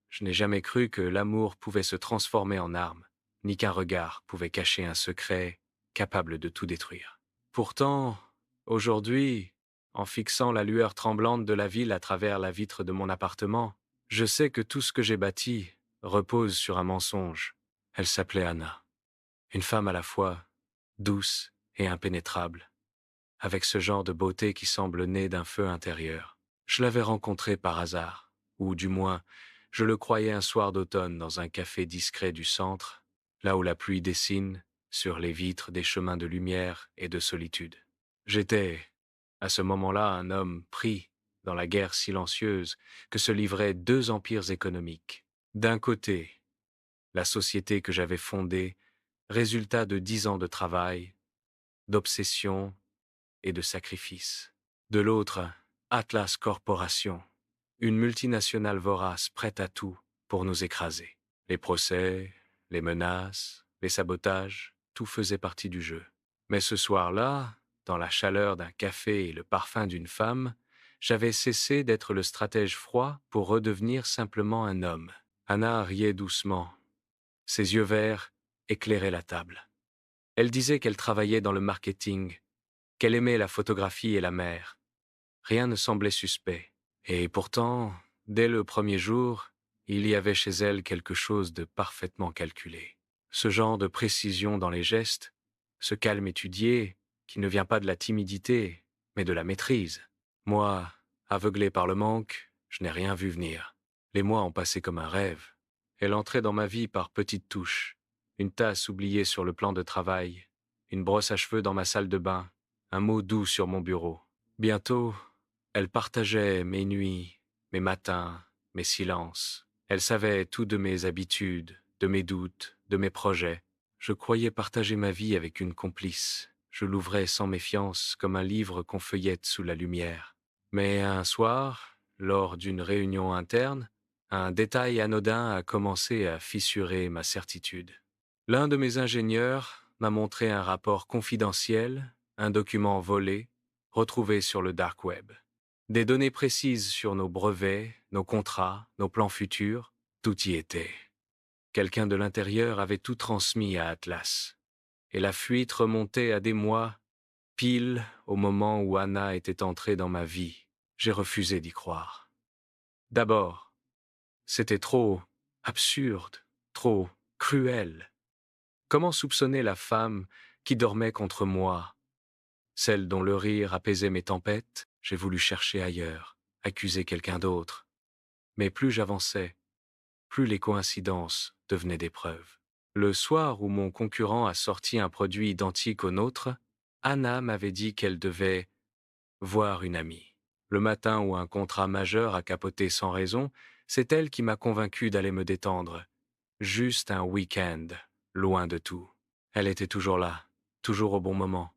Je n'ai jamais cru que l'amour pouvait se transformer en arme, ni qu'un regard pouvait cacher un secret capable de tout détruire. Pourtant, aujourd'hui, en fixant la lueur tremblante de la ville à travers la vitre de mon appartement, je sais que tout ce que j'ai bâti repose sur un mensonge. Elle s'appelait Anna, une femme à la fois douce et impénétrable, avec ce genre de beauté qui semble née d'un feu intérieur. Je l'avais rencontrée par hasard, ou du moins, je le croyais un soir d'automne dans un café discret du centre, là où la pluie dessine sur les vitres des chemins de lumière et de solitude. J'étais, à ce moment-là, un homme pris dans la guerre silencieuse que se livraient deux empires économiques. D'un côté, la société que j'avais fondée, résultat de 10 ans de travail, d'obsession et de sacrifice. De l'autre, Atlas Corporation, une multinationale vorace prête à tout pour nous écraser. Les procès, les menaces, les sabotages, tout faisait partie du jeu. Mais ce soir-là, dans la chaleur d'un café et le parfum d'une femme, j'avais cessé d'être le stratège froid pour redevenir simplement un homme. Anna riait doucement. Ses yeux verts éclairaient la table. Elle disait qu'elle travaillait dans le marketing, qu'elle aimait la photographie et la mer. Rien ne semblait suspect. Et pourtant, dès le premier jour, il y avait chez elle quelque chose de parfaitement calculé. Ce genre de précision dans les gestes, ce calme étudié, qui ne vient pas de la timidité, mais de la maîtrise. Moi, aveuglé par le manque, je n'ai rien vu venir. Les mois ont passé comme un rêve. Elle entrait dans ma vie par petites touches. Une tasse oubliée sur le plan de travail, une brosse à cheveux dans ma salle de bain, un mot doux sur mon bureau. Bientôt, elle partageait mes nuits, mes matins, mes silences. Elle savait tout de mes habitudes, de mes doutes, de mes projets. Je croyais partager ma vie avec une complice. Je l'ouvrais sans méfiance, comme un livre qu'on feuillette sous la lumière. Mais un soir, lors d'une réunion interne, un détail anodin a commencé à fissurer ma certitude. L'un de mes ingénieurs m'a montré un rapport confidentiel, un document volé, retrouvé sur le dark web. Des données précises sur nos brevets, nos contrats, nos plans futurs, tout y était. Quelqu'un de l'intérieur avait tout transmis à Atlas. Et la fuite remontait à des mois, pile au moment où Anna était entrée dans ma vie. J'ai refusé d'y croire. D'abord, c'était trop absurde, trop cruel. Comment soupçonner la femme qui dormait contre moi, celle dont le rire apaisait mes tempêtes? J'ai voulu chercher ailleurs, accuser quelqu'un d'autre. Mais plus j'avançais, plus les coïncidences devenaient des preuves. Le soir où mon concurrent a sorti un produit identique au nôtre, Anna m'avait dit qu'elle devait voir une amie. Le matin où un contrat majeur a capoté sans raison, c'est elle qui m'a convaincu d'aller me détendre. Juste un week-end, loin de tout. Elle était toujours là, toujours au bon moment,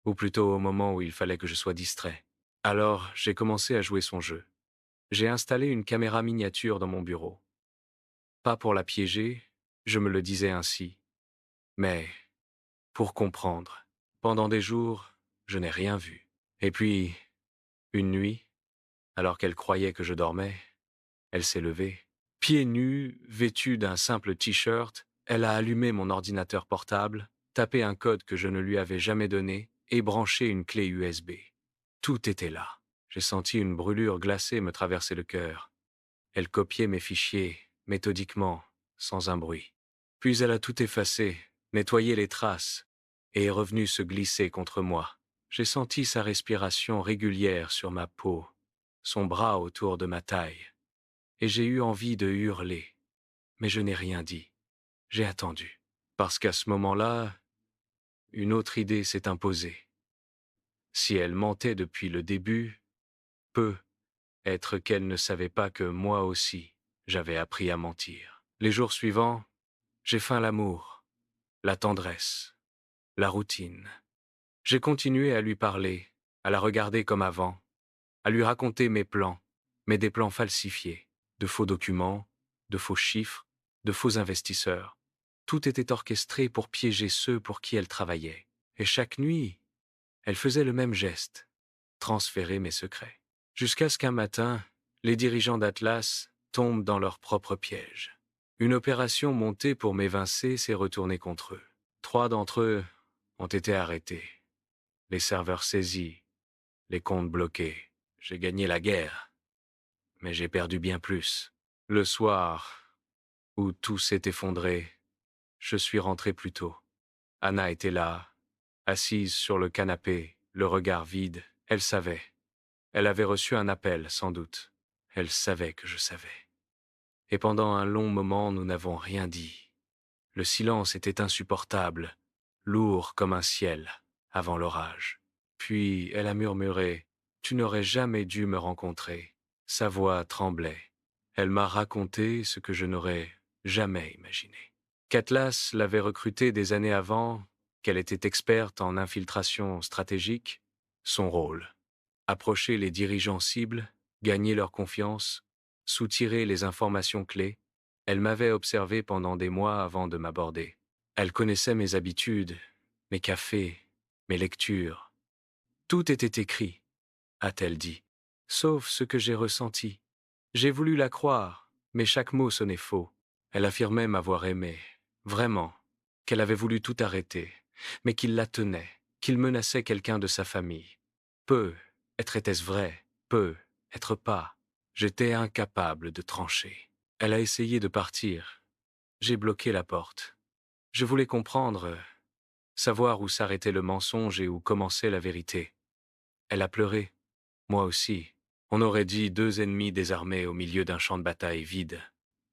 ou plutôt au moment où il fallait que je sois distrait. Alors, j'ai commencé à jouer son jeu. J'ai installé une caméra miniature dans mon bureau. Pas pour la piéger, je me le disais ainsi, mais pour comprendre. Pendant des jours, je n'ai rien vu. Et puis, une nuit, alors qu'elle croyait que je dormais, elle s'est levée. Pieds nus, vêtue d'un simple t-shirt, elle a allumé mon ordinateur portable, tapé un code que je ne lui avais jamais donné et branché une clé USB. Tout était là. J'ai senti une brûlure glacée me traverser le cœur. Elle copiait mes fichiers, méthodiquement, sans un bruit. Puis elle a tout effacé, nettoyé les traces, et est revenue se glisser contre moi. J'ai senti sa respiration régulière sur ma peau, son bras autour de ma taille, et j'ai eu envie de hurler. Mais je n'ai rien dit. J'ai attendu. Parce qu'à ce moment-là, une autre idée s'est imposée. Si elle mentait depuis le début, peut être qu'elle ne savait pas que moi aussi, j'avais appris à mentir. Les jours suivants, j'ai feint l'amour, la tendresse, la routine. J'ai continué à lui parler, à la regarder comme avant, à lui raconter mes plans, mais des plans falsifiés, de faux documents, de faux chiffres, de faux investisseurs. Tout était orchestré pour piéger ceux pour qui elle travaillait. Et chaque nuit, elle faisait le même geste, transférer mes secrets. Jusqu'à ce qu'un matin, les dirigeants d'Atlas tombent dans leur propre piège. Une opération montée pour m'évincer s'est retournée contre eux. 3 d'entre eux ont été arrêtés, les serveurs saisis, les comptes bloqués. J'ai gagné la guerre, mais j'ai perdu bien plus. Le soir, où tout s'est effondré, je suis rentré plus tôt. Anna était là, assise sur le canapé, le regard vide. Elle savait. Elle avait reçu un appel, sans doute. Elle savait que je savais. Et pendant un long moment, nous n'avons rien dit. Le silence était insupportable, lourd comme un ciel, avant l'orage. Puis elle a murmuré « Tu n'aurais jamais dû me rencontrer ». Sa voix tremblait. Elle m'a raconté ce que je n'aurais jamais imaginé. Qu'Atlas l'avait recrutée des années avant, qu'elle était experte en infiltration stratégique, son rôle. Approcher les dirigeants cibles, gagner leur confiance, soutirer les informations clés. Elle m'avait observé pendant des mois avant de m'aborder. Elle connaissait mes habitudes, mes cafés, mes lectures. Tout était écrit, a-t-elle dit, sauf ce que j'ai ressenti. J'ai voulu la croire, mais chaque mot sonnait faux. Elle affirmait m'avoir aimé, vraiment, qu'elle avait voulu tout arrêter, mais qu'il la tenait, qu'il menaçait quelqu'un de sa famille. Peu, était-ce vrai, peu, être pas. J'étais incapable de trancher. Elle a essayé de partir. J'ai bloqué la porte. Je voulais comprendre, savoir où s'arrêtait le mensonge et où commençait la vérité. Elle a pleuré. Moi aussi. On aurait dit 2 ennemis désarmés au milieu d'un champ de bataille vide.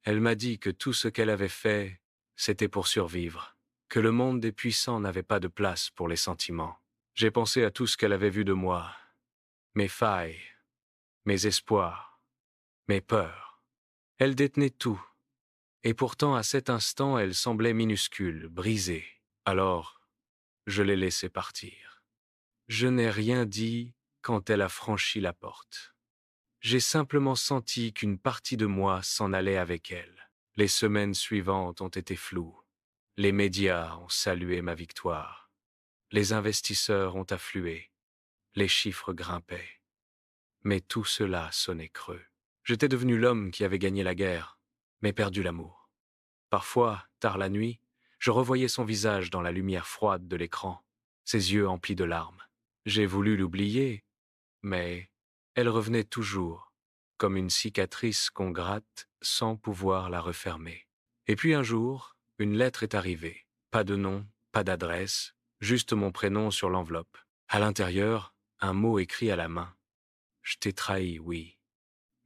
Elle m'a dit que tout ce qu'elle avait fait, c'était pour survivre, que le monde des puissants n'avait pas de place pour les sentiments. J'ai pensé à tout ce qu'elle avait vu de moi, mes failles, mes espoirs, mes peurs. Elle détenait tout, et pourtant à cet instant elle semblait minuscule, brisée. Alors, je l'ai laissée partir. Je n'ai rien dit quand elle a franchi la porte. J'ai simplement senti qu'une partie de moi s'en allait avec elle. Les semaines suivantes ont été floues. Les médias ont salué ma victoire. Les investisseurs ont afflué. Les chiffres grimpaient. Mais tout cela sonnait creux. J'étais devenu l'homme qui avait gagné la guerre, mais perdu l'amour. Parfois, tard la nuit, je revoyais son visage dans la lumière froide de l'écran, ses yeux emplis de larmes. J'ai voulu l'oublier, mais elle revenait toujours, comme une cicatrice qu'on gratte sans pouvoir la refermer. Et puis un jour, une lettre est arrivée. Pas de nom, pas d'adresse, juste mon prénom sur l'enveloppe. À l'intérieur, un mot écrit à la main. Je t'ai trahi, oui.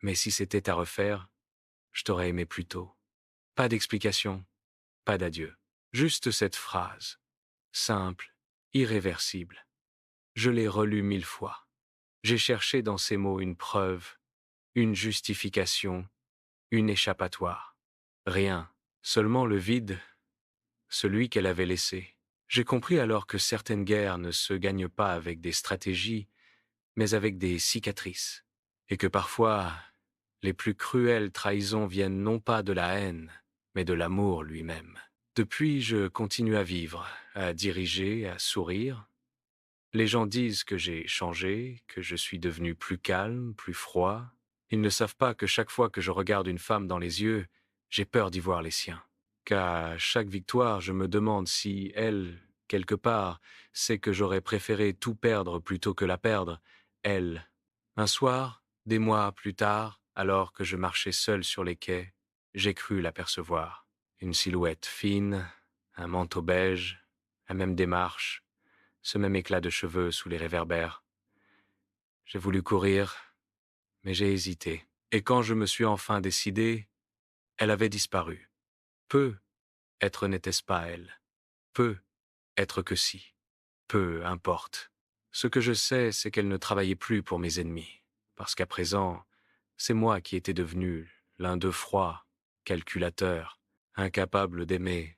Mais si c'était à refaire, je t'aurais aimé plus tôt. Pas d'explication, pas d'adieu. Juste cette phrase, simple, irréversible. Je l'ai relue 1000 fois. J'ai cherché dans ces mots une preuve, une justification, une échappatoire. Rien, seulement le vide, celui qu'elle avait laissé. J'ai compris alors que certaines guerres ne se gagnent pas avec des stratégies, mais avec des cicatrices, et que parfois, les plus cruelles trahisons viennent non pas de la haine, mais de l'amour lui-même. Depuis, je continue à vivre, à diriger, à sourire. Les gens disent que j'ai changé, que je suis devenu plus calme, plus froid. Ils ne savent pas que chaque fois que je regarde une femme dans les yeux, j'ai peur d'y voir les siens. Qu'à chaque victoire, je me demande si elle, quelque part, sait que j'aurais préféré tout perdre plutôt que la perdre, elle. Un soir, des mois plus tard, alors que je marchais seul sur les quais, j'ai cru l'apercevoir. Une silhouette fine, un manteau beige, la même démarche, ce même éclat de cheveux sous les réverbères. J'ai voulu courir, mais j'ai hésité. Et quand je me suis enfin décidé, elle avait disparu. Peu, être n'était-ce pas elle. Peu, être que si. Peu importe. Ce que je sais, c'est qu'elle ne travaillait plus pour mes ennemis. Parce qu'à présent, c'est moi qui étais devenu l'un d'eux froid, calculateur, incapable d'aimer,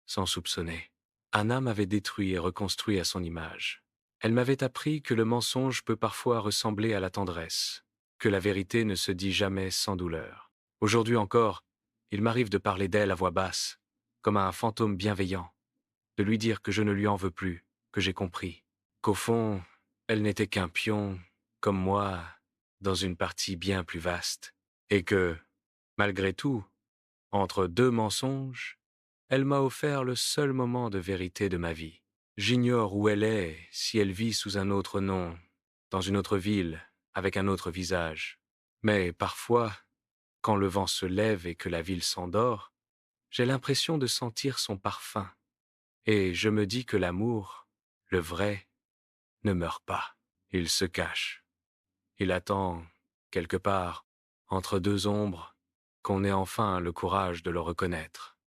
sans soupçonner. Anna m'avait détruit et reconstruit à son image. Elle m'avait appris que le mensonge peut parfois ressembler à la tendresse, que la vérité ne se dit jamais sans douleur. Aujourd'hui encore, il m'arrive de parler d'elle à voix basse, comme à un fantôme bienveillant, de lui dire que je ne lui en veux plus, que j'ai compris, qu'au fond, elle n'était qu'un pion, comme moi, dans une partie bien plus vaste, et que, Malgré tout, entre deux mensonges, elle m'a offert le seul moment de vérité de ma vie. J'ignore où elle est, si elle vit sous un autre nom, dans une autre ville, avec un autre visage. Mais parfois, quand le vent se lève et que la ville s'endort, j'ai l'impression de sentir son parfum. Et je me dis que l'amour, le vrai, ne meurt pas. Il se cache. Il attend, quelque part, entre deux ombres, qu'on ait enfin le courage de le reconnaître.